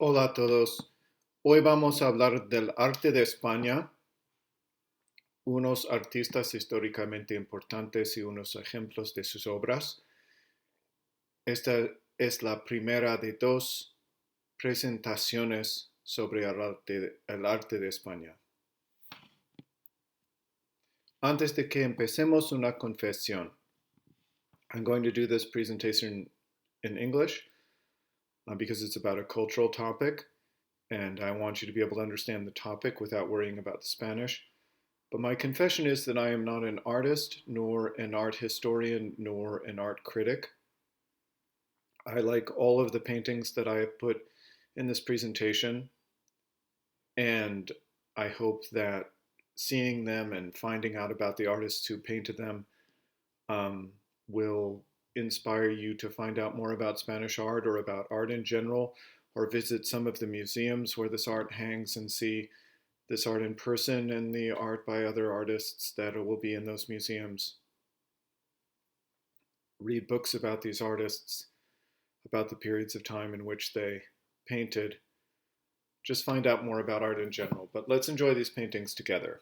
Hola a todos. Hoy vamos a hablar del arte de España, unos artistas históricamente importantes y unos ejemplos de sus obras. Esta es la primera de dos presentaciones sobre el arte de España. Antes de que empecemos, una confesión. I'm going to do this presentation in English because it's about a cultural topic, and I want you to be able to understand the topic without worrying about the Spanish. But my confession is that I am not an artist, nor an art historian, nor an art critic. I like all of the paintings that I have put in this presentation, and I hope that seeing them and finding out about the artists who painted them um, will inspire you to find out more about Spanish art or about art in general, or visit some of the museums where this art hangs and see this art in person and the art by other artists that will be in those museums. Read books about these artists, about the periods of time in which they painted. Just find out more about art in general. But let's enjoy these paintings together.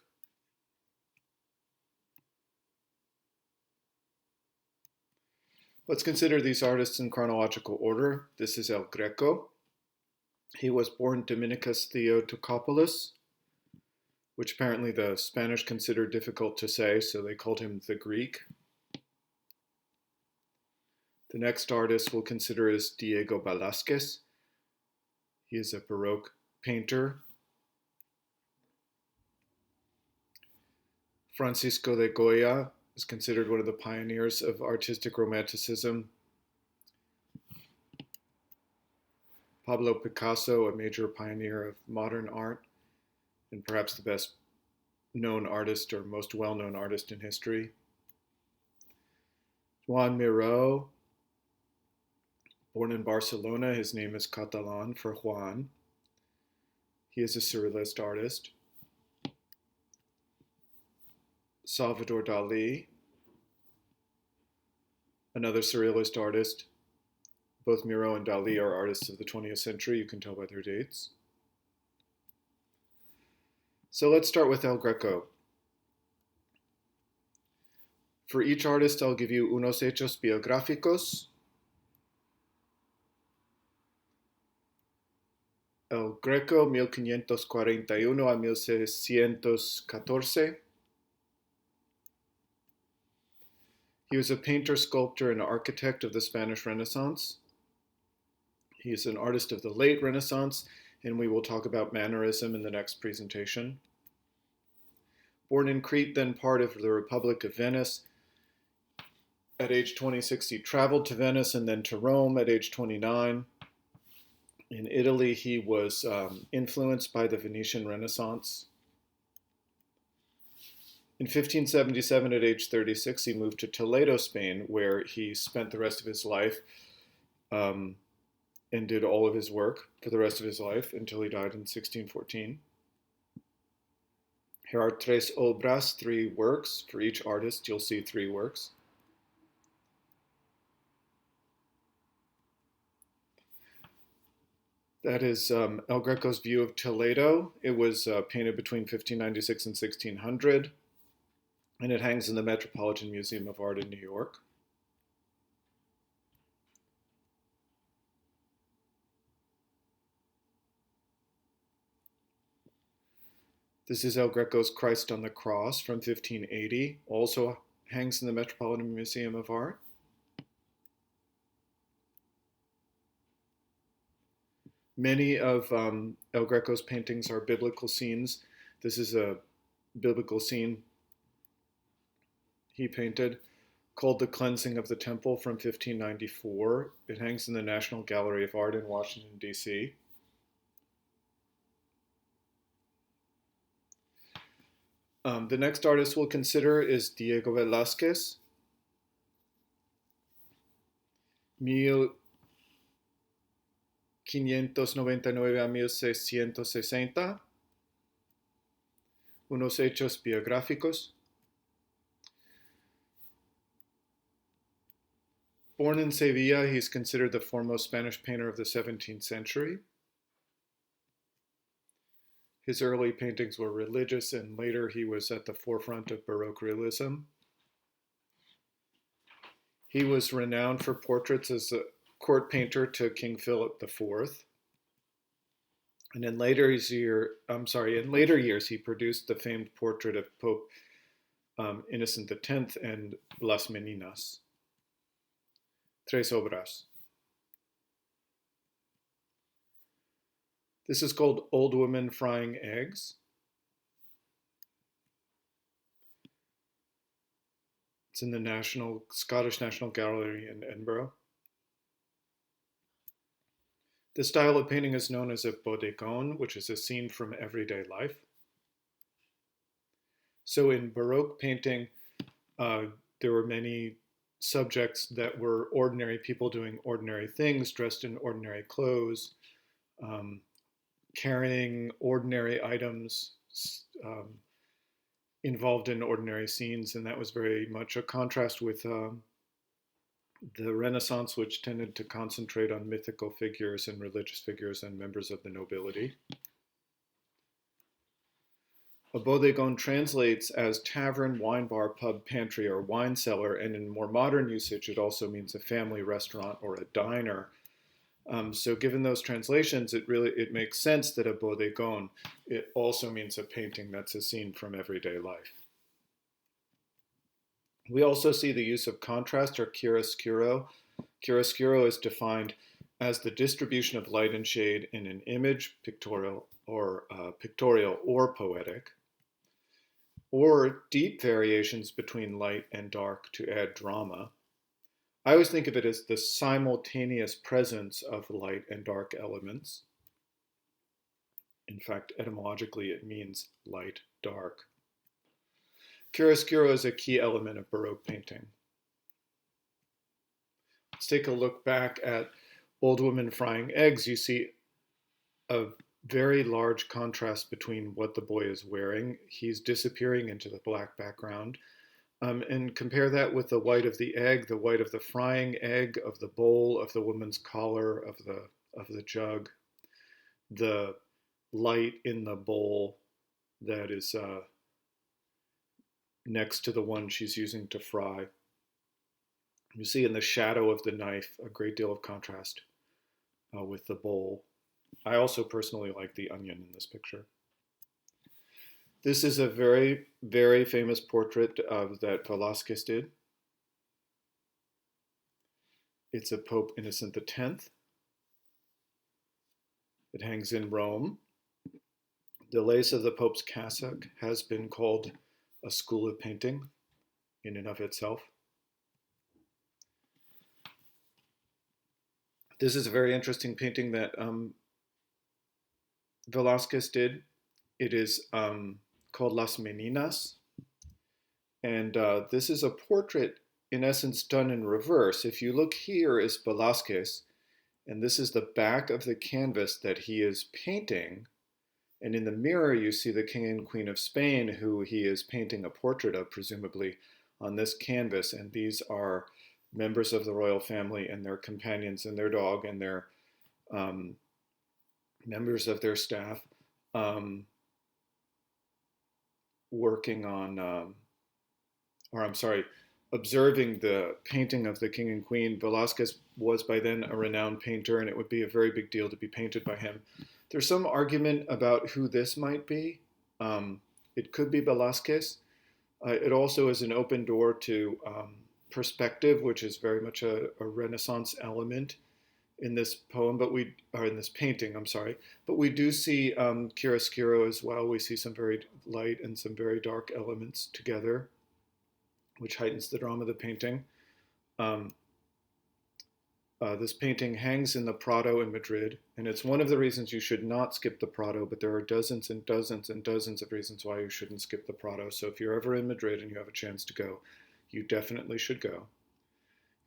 Let's consider these artists in chronological order. This is El Greco. He was born Dominicus Theotokopoulos, which apparently the Spanish considered difficult to say, so they called him the Greek. The next artist we'll consider is Diego Velázquez. He is a Baroque painter. Francisco de Goya is considered one of the pioneers of artistic romanticism. Pablo Picasso, a major pioneer of modern art, and perhaps the best known artist or most well-known artist in history. Joan Miró, born in Barcelona, his name is Catalan for Juan. He is a surrealist artist. Salvador Dali, another surrealist artist. Both Miró and Dali are artists of the 20th century, you can tell by their dates. So let's start with El Greco. For each artist, I'll give you unos hechos biográficos. El Greco, 1541 a 1614. He was a painter, sculptor, and architect of the Spanish Renaissance. He is an artist of the late Renaissance, and we will talk about mannerism in the next presentation. Born in Crete, then part of the Republic of Venice, at age 26 he traveled to Venice and then to Rome at age 29. In Italy, he was influenced by the Venetian Renaissance. In 1577, at age 36, he moved to Toledo, Spain, where he spent the rest of his life and did all of his work for the rest of his life until he died in 1614. Here are tres obras, 3 works. For each artist, you'll see 3 works. That is El Greco's view of Toledo. It was painted between 1596 and 1600. And it hangs in the Metropolitan Museum of Art in New York. This is El Greco's Christ on the Cross from 1580, also hangs in the Metropolitan Museum of Art. Many of El Greco's paintings are biblical scenes. This is a biblical scene he painted called The Cleansing of the Temple from 1594. It hangs in the National Gallery of Art in Washington, D.C. The next artist we'll consider is Diego Velázquez, 1599 a 1660. Unos hechos biográficos. Born in Sevilla, he's considered the foremost Spanish painter of the 17th century. His early paintings were religious, and later he was at the forefront of Baroque realism. He was renowned for portraits as a court painter to King Philip IV. And in later years, he produced the famed portrait of Pope Innocent X and Las Meninas. Tres obras. This is called Old Women Frying Eggs. It's in the Scottish National Gallery in Edinburgh. This style of painting is known as a bodegón, which is a scene from everyday life. So in Baroque painting, there were many subjects that were ordinary people doing ordinary things, dressed in ordinary clothes, carrying ordinary items, involved in ordinary scenes, and that was very much a contrast with the Renaissance, which tended to concentrate on mythical figures and religious figures and members of the nobility. A bodegón translates as tavern, wine bar, pub, pantry, or wine cellar, and in more modern usage, it also means a family restaurant or a diner. So given those translations, it makes sense that a bodegón, it also means a painting that's a scene from everyday life. We also see the use of contrast or chiaroscuro. Chiaroscuro is defined as the distribution of light and shade in an image, pictorial or poetic, or deep variations between light and dark to add drama. I always think of it as the simultaneous presence of light and dark elements. In fact, etymologically, it means light, dark. Chiaroscuro is a key element of Baroque painting. Let's take a look back at Old Women Frying Eggs. You see a very large contrast between what the boy is wearing. He's disappearing into the black background. And compare that with the white of the egg, the white of the frying egg, of the bowl, of the woman's collar, of the jug, the light in the bowl that is next to the one she's using to fry. You see in the shadow of the knife a great deal of contrast with the bowl. I also personally like the onion in this picture. This is a very, very famous portrait that Velázquez did. It's of Pope Innocent X. It hangs in Rome. The lace of the Pope's cassock has been called a school of painting in and of itself. This is a very interesting painting that Velázquez did. It is called Las Meninas, and this is a portrait in essence done in reverse. If you look, here is Velázquez, and this is the back of the canvas that he is painting, and in the mirror you see the King and Queen of Spain, who he is painting a portrait of, presumably, on this canvas, and these are members of the royal family and their companions and their dog and their members of their staff working on, observing the painting of the King and Queen. Velázquez was by then a renowned painter, and it would be a very big deal to be painted by him. There's some argument about who this might be. It could be Velázquez. It also is an open door to perspective, which is very much a Renaissance element in this poem, in this painting, but we do see chiaroscuro as well. We see some very light and some very dark elements together, which heightens the drama of the painting. This painting hangs in the Prado in Madrid, and it's one of the reasons you should not skip the Prado, but there are dozens and dozens and dozens of reasons why you shouldn't skip the Prado. So if you're ever in Madrid and you have a chance to go, you definitely should go.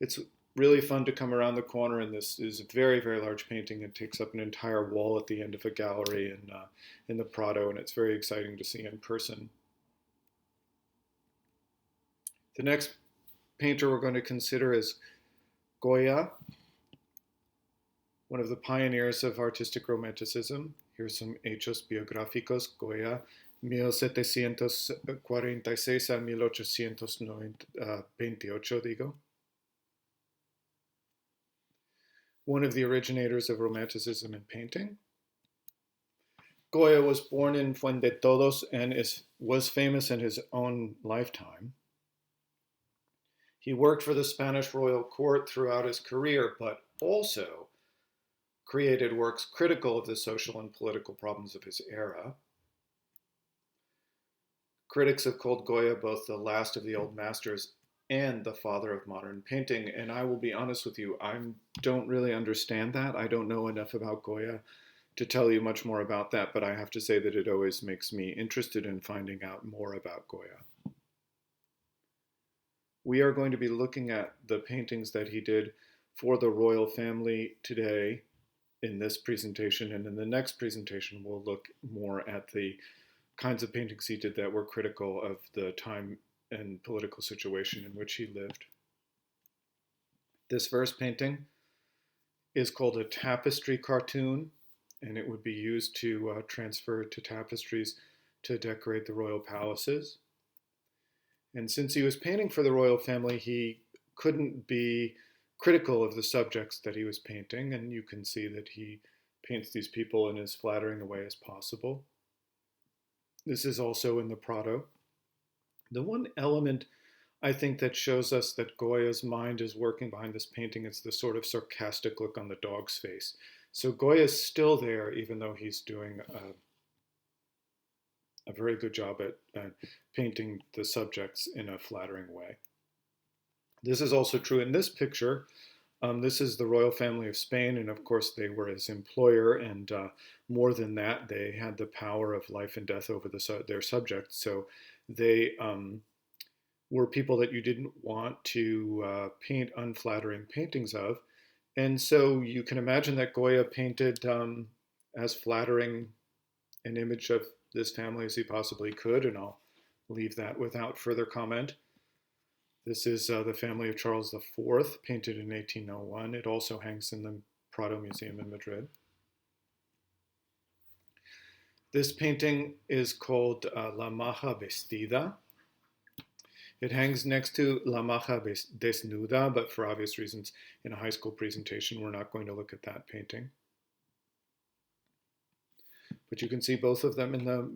It's really fun to come around the corner, and this is a very, very large painting. It takes up an entire wall at the end of a gallery in the Prado, and it's very exciting to see in person. The next painter we're going to consider is Goya. one of the pioneers of artistic romanticism. Here's some hechos biográficos. Goya, 1746 a 1828, digo. One of the originators of romanticism in painting. Goya was born in Fuente Todos and was famous in his own lifetime. He worked for the Spanish royal court throughout his career, but also created works critical of the social and political problems of his era. Critics have called Goya both the last of the old masters and the father of modern painting, and I will be honest with you, I don't really understand that. I don't know enough about Goya to tell you much more about that, but I have to say that it always makes me interested in finding out more about Goya. We are going to be looking at the paintings that he did for the royal family today in this presentation, and in the next presentation we'll look more at the kinds of paintings he did that were critical of the time and political situation in which he lived. This first painting is called a tapestry cartoon, and it would be used to transfer to tapestries to decorate the royal palaces. And since he was painting for the royal family, he couldn't be critical of the subjects that he was painting, and you can see that he paints these people in as flattering a way as possible. This is also in the Prado. The one element I think that shows us that Goya's mind is working behind this painting is the sort of sarcastic look on the dog's face. So Goya is still there, even though he's doing a very good job at painting the subjects in a flattering way. This is also true in this picture. This is the royal family of Spain, and of course they were his employer, and more than that, they had the power of life and death over their subjects. So they were people that you didn't want to paint unflattering paintings of. And so you can imagine that Goya painted as flattering an image of this family as he possibly could, and I'll leave that without further comment. This is the family of Charles IV, painted in 1801. It also hangs in the Prado Museum in Madrid. This painting is called La Maja Vestida. It hangs next to La Maja Desnuda, but for obvious reasons, in a high school presentation, we're not going to look at that painting. But you can see both of them in the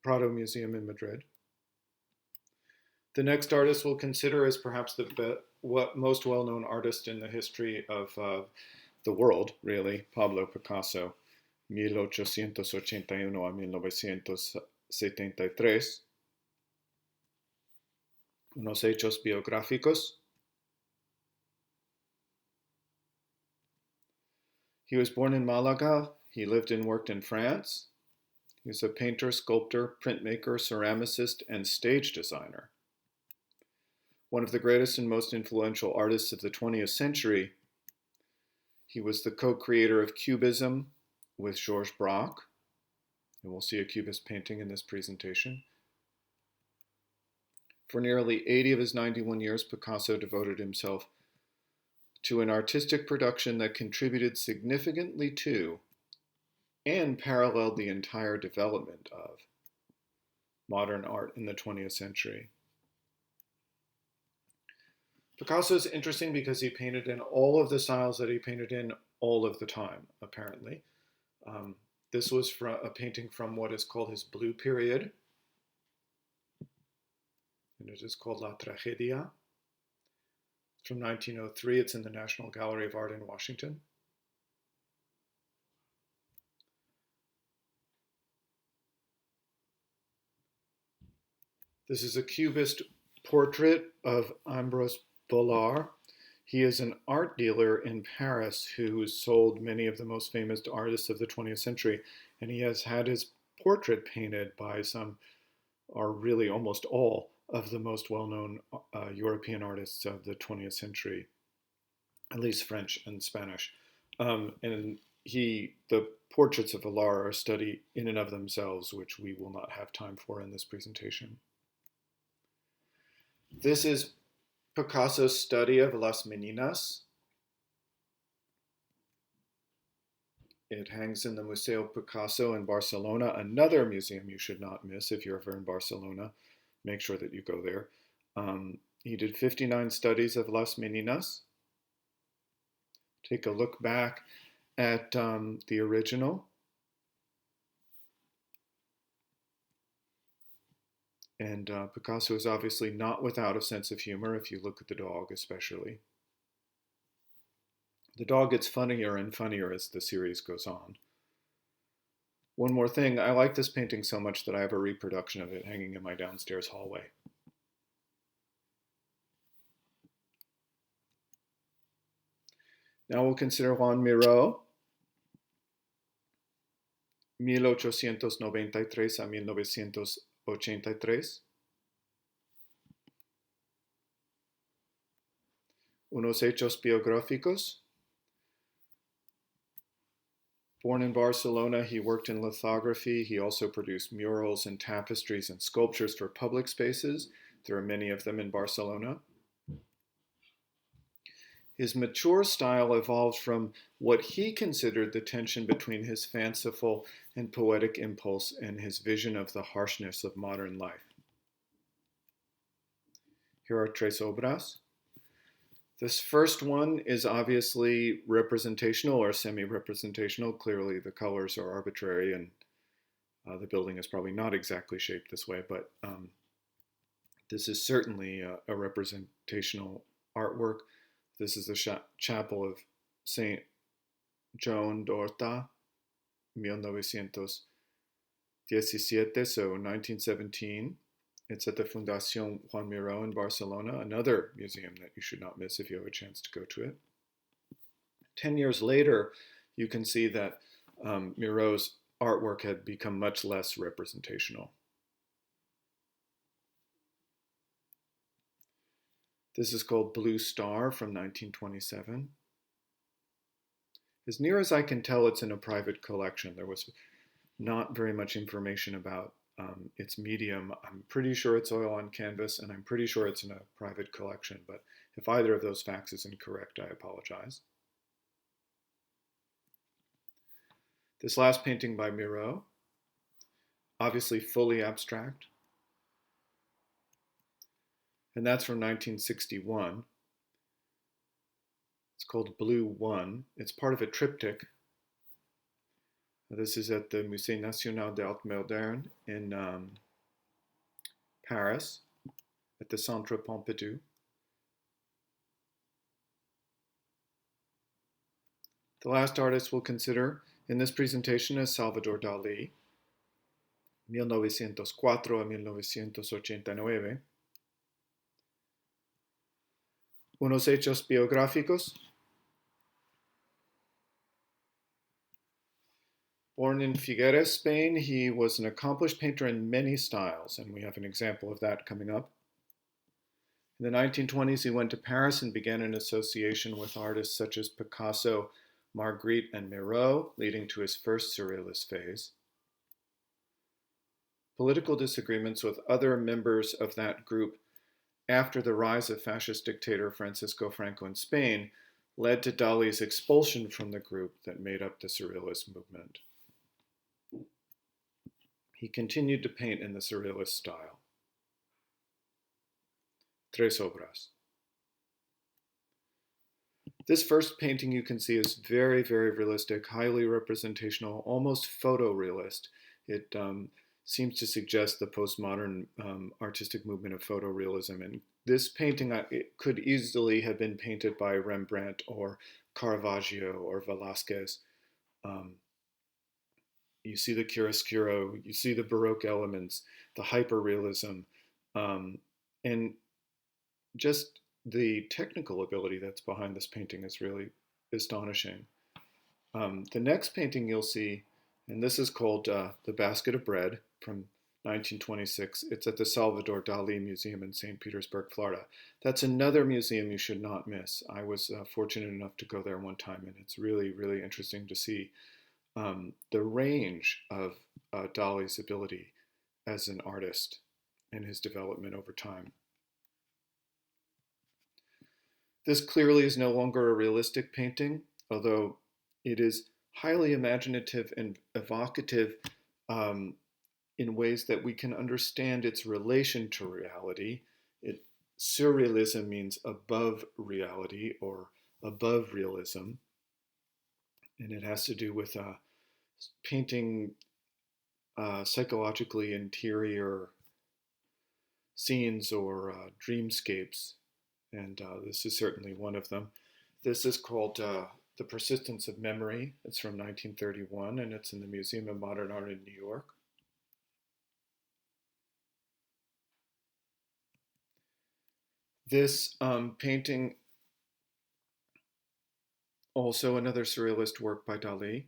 Prado Museum in Madrid. The next artist we'll consider is perhaps the most well-known artist in the history of the world, really, Pablo Picasso, 1881 a 1973. Unos hechos biográficos. He was born in Malaga. He lived and worked in France. He was a painter, sculptor, printmaker, ceramicist, and stage designer. One of the greatest and most influential artists of the 20th century. He was the co-creator of Cubism with Georges Braque, and we'll see a Cubist painting in this presentation. For nearly 80 of his 91 years, Picasso devoted himself to an artistic production that contributed significantly to and paralleled the entire development of modern art in the 20th century. Picasso is interesting because he painted in all of the styles that he painted in all of the time, apparently. This was a painting from what is called his Blue Period, and it is called La Tragedia. It's from 1903. It's in the National Gallery of Art in Washington. This is a Cubist portrait of Ambroise Vollard. He is an art dealer in Paris who sold many of the most famous artists of the 20th century, and he has had his portrait painted by some, or really almost all, of the most well-known European artists of the 20th century, at least French and Spanish. And the portraits of Vollard are a study in and of themselves, which we will not have time for in this presentation. This is Picasso's study of Las Meninas. It hangs in the Museo Picasso in Barcelona, another museum you should not miss if you're ever in Barcelona. Make sure that you go there. He did 59 studies of Las Meninas. Take a look back at the original. And Picasso is obviously not without a sense of humor if you look at the dog especially. The dog gets funnier and funnier as the series goes on. One more thing, I like this painting so much that I have a reproduction of it hanging in my downstairs hallway. Now we'll consider Juan Miró, 1893 a 1983. Unos hechos biográficos. Born in Barcelona, he worked in lithography. He also produced murals and tapestries and sculptures for public spaces. There are many of them in Barcelona. His mature style evolved from what he considered the tension between his fanciful and poetic impulse and his vision of the harshness of modern life. Here are tres obras. This first one is obviously representational or semi-representational. Clearly the colors are arbitrary and the building is probably not exactly shaped this way, but this is certainly a representational artwork. This is the chapel of Saint Joan d'Horta, 1917, so 1917. It's at the Fundación Juan Miró in Barcelona, another museum that you should not miss if you have a chance to go to it. 10 years later, you can see that Miró's artwork had become much less representational. This is called Blue Star from 1927. As near as I can tell, it's in a private collection. There was not very much information about its medium. I'm pretty sure it's oil on canvas, and I'm pretty sure it's in a private collection, but if either of those facts is incorrect, I apologize. This last painting by Miró, obviously fully abstract, and that's from 1961. It's called Blue One. It's part of a triptych. This is at the Musée National d'Art Moderne in Paris, at the Centre Pompidou. The last artist we'll consider in this presentation is Salvador Dalí, 1904 a 1989. Unos hechos biográficos. Born in Figueres, Spain, he was an accomplished painter in many styles, and we have an example of that coming up. In the 1920s, he went to Paris and began an association with artists such as Picasso, Magritte, and Miró, leading to his first Surrealist phase. Political disagreements with other members of that group after the rise of fascist dictator Francisco Franco in Spain led to Dalí's expulsion from the group that made up the Surrealist movement. He continued to paint in the Surrealist style. Tres obras. This first painting you can see is very, very realistic, highly representational, almost photorealist. It seems to suggest the postmodern artistic movement of photorealism. And this painting it could easily have been painted by Rembrandt or Caravaggio or Velázquez. You see the chiaroscuro, you see the Baroque elements, the hyperrealism, and just the technical ability that's behind this painting is really astonishing. The next painting you'll see, and this is called The Basket of Bread from 1926. It's at the Salvador Dalí Museum in St. Petersburg, Florida. That's another museum you should not miss. I was fortunate enough to go there one time, and it's really, really interesting to see the range of Dalí's ability as an artist and his development over time. This clearly is no longer a realistic painting, although it is highly imaginative and evocative um, in ways that we can understand its relation to reality. It, surrealism means above reality or above realism, and it has to do with painting psychologically interior scenes or dreamscapes, and this is certainly one of them. This is called The Persistence of Memory. It's from 1931, and it's in the Museum of Modern Art in New York. This painting, also another surrealist work by Dali,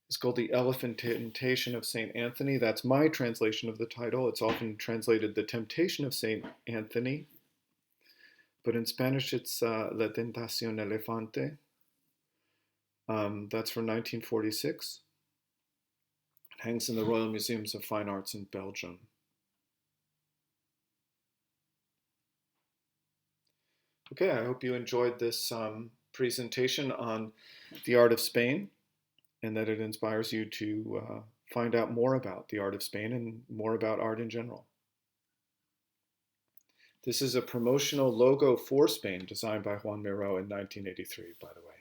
is called The Elephantation of St. Anthony. That's my translation of the title. It's often translated The Temptation of St. Anthony, but in Spanish it's La Tentación Elefante. That's from 1946. It hangs in the Royal Museums of Fine Arts in Belgium. Okay, I hope you enjoyed this presentation on the art of Spain and that it inspires you to find out more about the art of Spain and more about art in general. This is a promotional logo for Spain designed by Juan Miró in 1983, by the way.